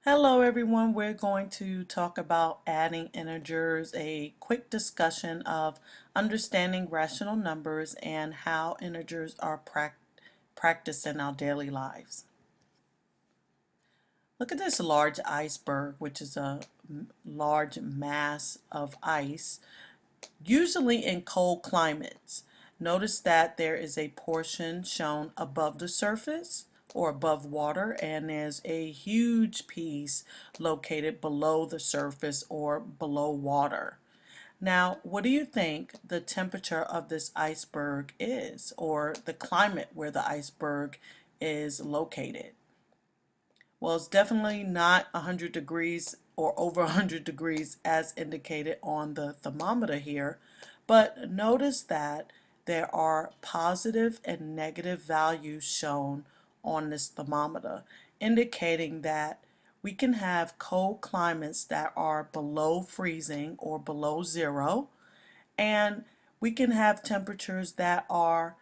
Hello everyone, we're going to talk about adding integers, a quick discussion of understanding rational numbers and how integers are practiced in our daily lives. Look at this large iceberg, which is a large mass of ice, usually in cold climates. Notice that there is a portion shown above the surface or above water, and there's a huge piece located below the surface or below water. Now, what do you think the temperature of this iceberg is, or the climate where the iceberg is located? Well, it's definitely not 100 degrees or over 100 degrees as indicated on the thermometer here, but notice that there are positive and negative values shown on this thermometer, indicating that we can have cold climates that are below freezing or below zero, and we can have temperatures that are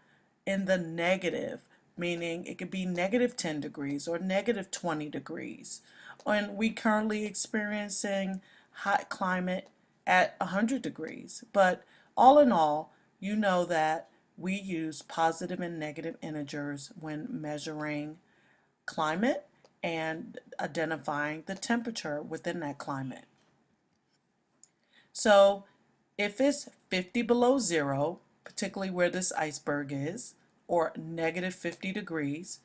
in the negative, meaning it could be negative 10 degrees or negative 20 degrees. And we currently experiencing hot climate at 100 degrees. But all in all, you know that we use positive and negative integers when measuring climate and identifying the temperature within that climate. So if it's 50 below zero, particularly where this iceberg is, or negative 50 degrees,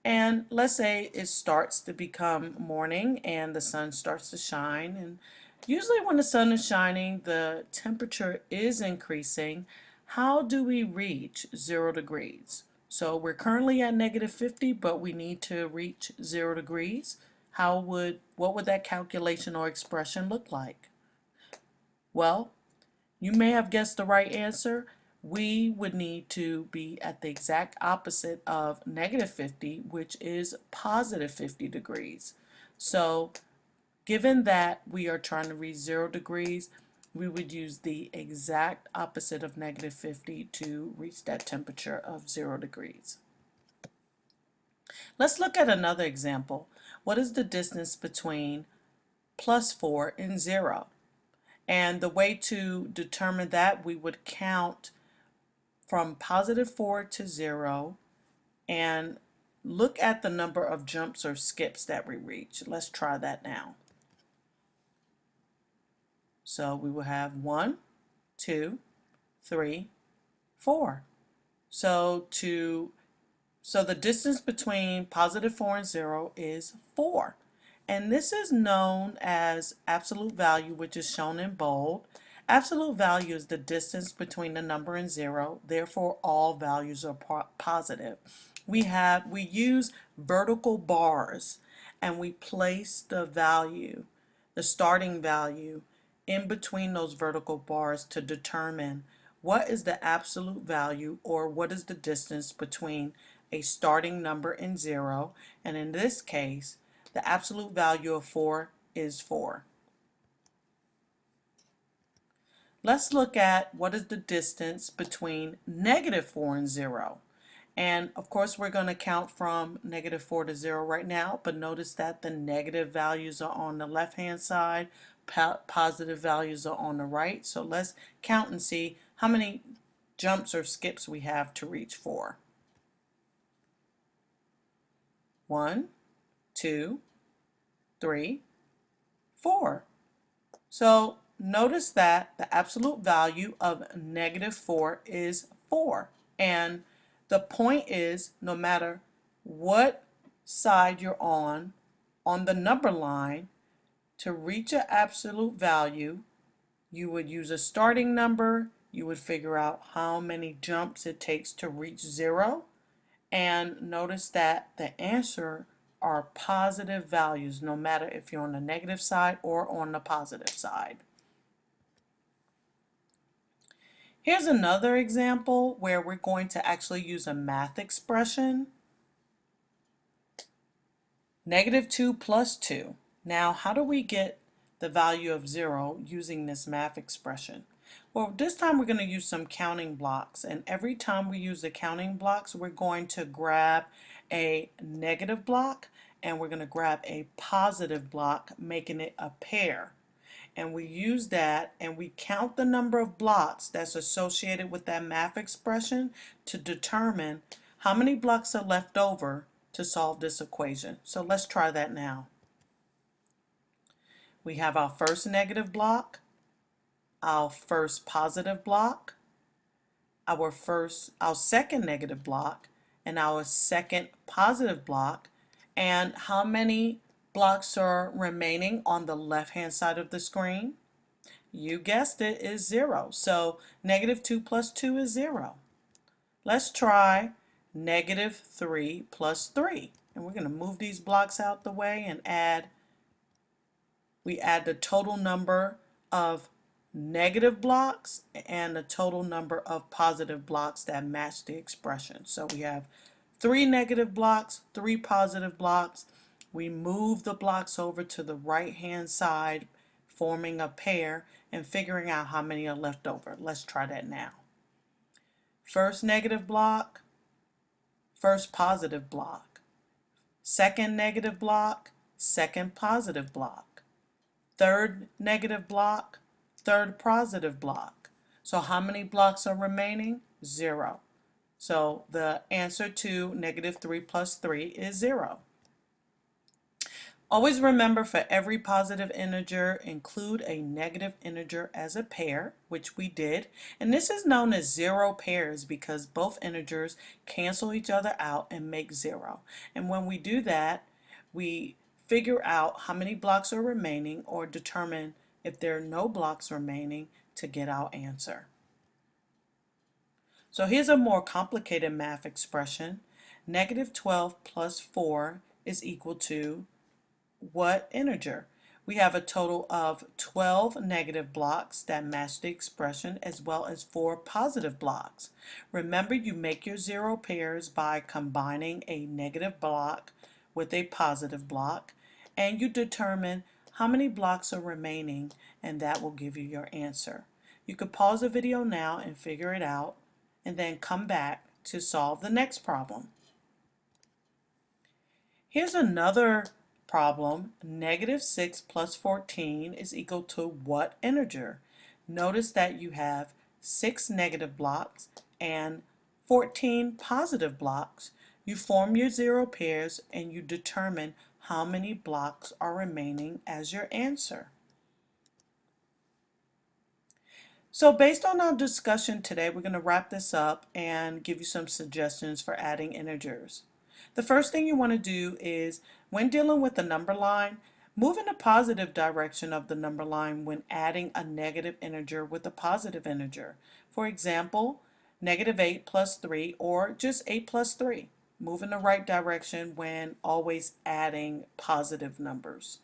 and let's say it starts to become morning and the sun starts to shine, and usually when the sun is shining, the temperature is increasing. How do we reach 0 degrees? So we're currently at negative 50, but we need to reach 0 degrees. What would that calculation or expression look like? Well, you may have guessed the right answer. We would need to be at the exact opposite of negative 50, which is positive 50 degrees. So given that we are trying to reach 0 degrees, we would use the exact opposite of negative 50 to reach that temperature of 0 degrees. Let's look at another example. What is the distance between plus 4 and 0? And the way to determine that, we would count from positive 4 to 0 and look at the number of jumps or skips that we reach. Let's try that now. So we will have 1, 2, 3, 4. So the distance between positive 4 and 0 is 4. And this is known as absolute value, which is shown in bold. Absolute value is the distance between the number and 0, therefore all values are positive. We use vertical bars, and we place the value, the starting value, in between those vertical bars to determine what is the absolute value, or what is the distance between a starting number and 0. And in this case, the absolute value of 4 is 4. Let's look at what is the distance between negative 4 and 0. And of course, we're going to count from negative 4 to 0 right now, but notice that the negative values are on the left-hand side, positive values are on the right. So let's count and see how many jumps or skips we have to reach 4. 1, 2, 3, 4. So notice that the absolute value of negative 4 is 4. And the point is, no matter what side you're on the number line, to reach an absolute value, you would use a starting number. You would figure out how many jumps it takes to reach 0. And notice that the answer are positive values, no matter if you're on the negative side or on the positive side. Here's another example where we're going to actually use a math expression. Negative 2 plus 2. Now, how do we get the value of 0 using this math expression? Well, this time we're going to use some counting blocks, and every time we use the counting blocks, we're going to grab a negative block and we're going to grab a positive block, making it a pair. And we use that and we count the number of blocks that's associated with that math expression to determine how many blocks are left over to solve this equation. So let's try that now. We have our first negative block, our first positive block, our second negative block, and our second positive block, and how many blocks are remaining on the left hand side of the screen? You guessed it, is 0. So negative 2 plus 2 is 0. Let's try negative 3 plus 3. And we're going to move these blocks out the way and we add the total number of negative blocks and the total number of positive blocks that match the expression. So we have 3 negative blocks, 3 positive blocks. We move the blocks over to the right hand side, forming a pair and figuring out how many are left over. Let's try that now. First negative block, first positive block. Second negative block, second positive block. Third negative block, third positive block. So how many blocks are remaining? 0. So the answer to negative 3 plus 3 is 0. Always remember, for every positive integer, include a negative integer as a pair, which we did. And this is known as zero pairs because both integers cancel each other out and make 0. And when we do that, we figure out how many blocks are remaining or determine if there are no blocks remaining to get our answer. So here's a more complicated math expression. Negative 12 plus 4 is equal to what integer? We have a total of 12 negative blocks that match the expression, as well as 4 positive blocks. Remember, you make your zero pairs by combining a negative block with a positive block, and you determine how many blocks are remaining, and that will give you your answer. You could pause the video now and figure it out, and then come back to solve the next problem. Here's another problem. Negative 6 plus 14 is equal to what integer? Notice that you have 6 negative blocks and 14 positive blocks. You form your zero pairs and you determine how many blocks are remaining as your answer. So based on our discussion today, we're going to wrap this up and give you some suggestions for adding integers. The first thing you want to do is, when dealing with a number line, move in the positive direction of the number line when adding a negative integer with a positive integer. For example, negative 8 plus 3 or just 8 plus 3. Move in the right direction when always adding positive numbers.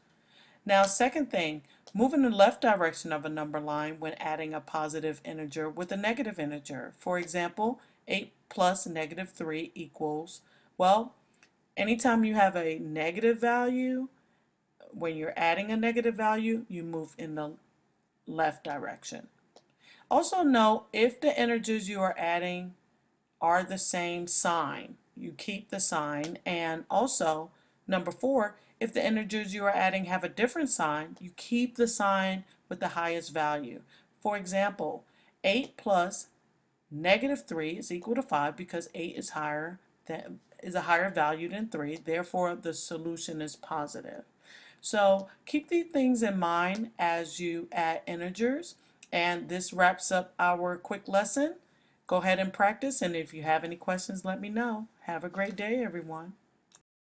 Now, second thing, move in the left direction of a number line when adding a positive integer with a negative integer. For example, 8 plus negative 3 equals, well, anytime you have a negative value, when you're adding a negative value, you move in the left direction. Also note, if the integers you are adding are the same sign, you keep the sign. And also, number 4, if the integers you are adding have a different sign, you keep the sign with the highest value. For example, 8 plus negative 3 is equal to 5 because 8 is a higher value than 3, therefore the solution is positive. So keep these things in mind as you add integers, and this wraps up our quick lesson. Go ahead and practice, and if you have any questions, let me know. Have a great day, everyone.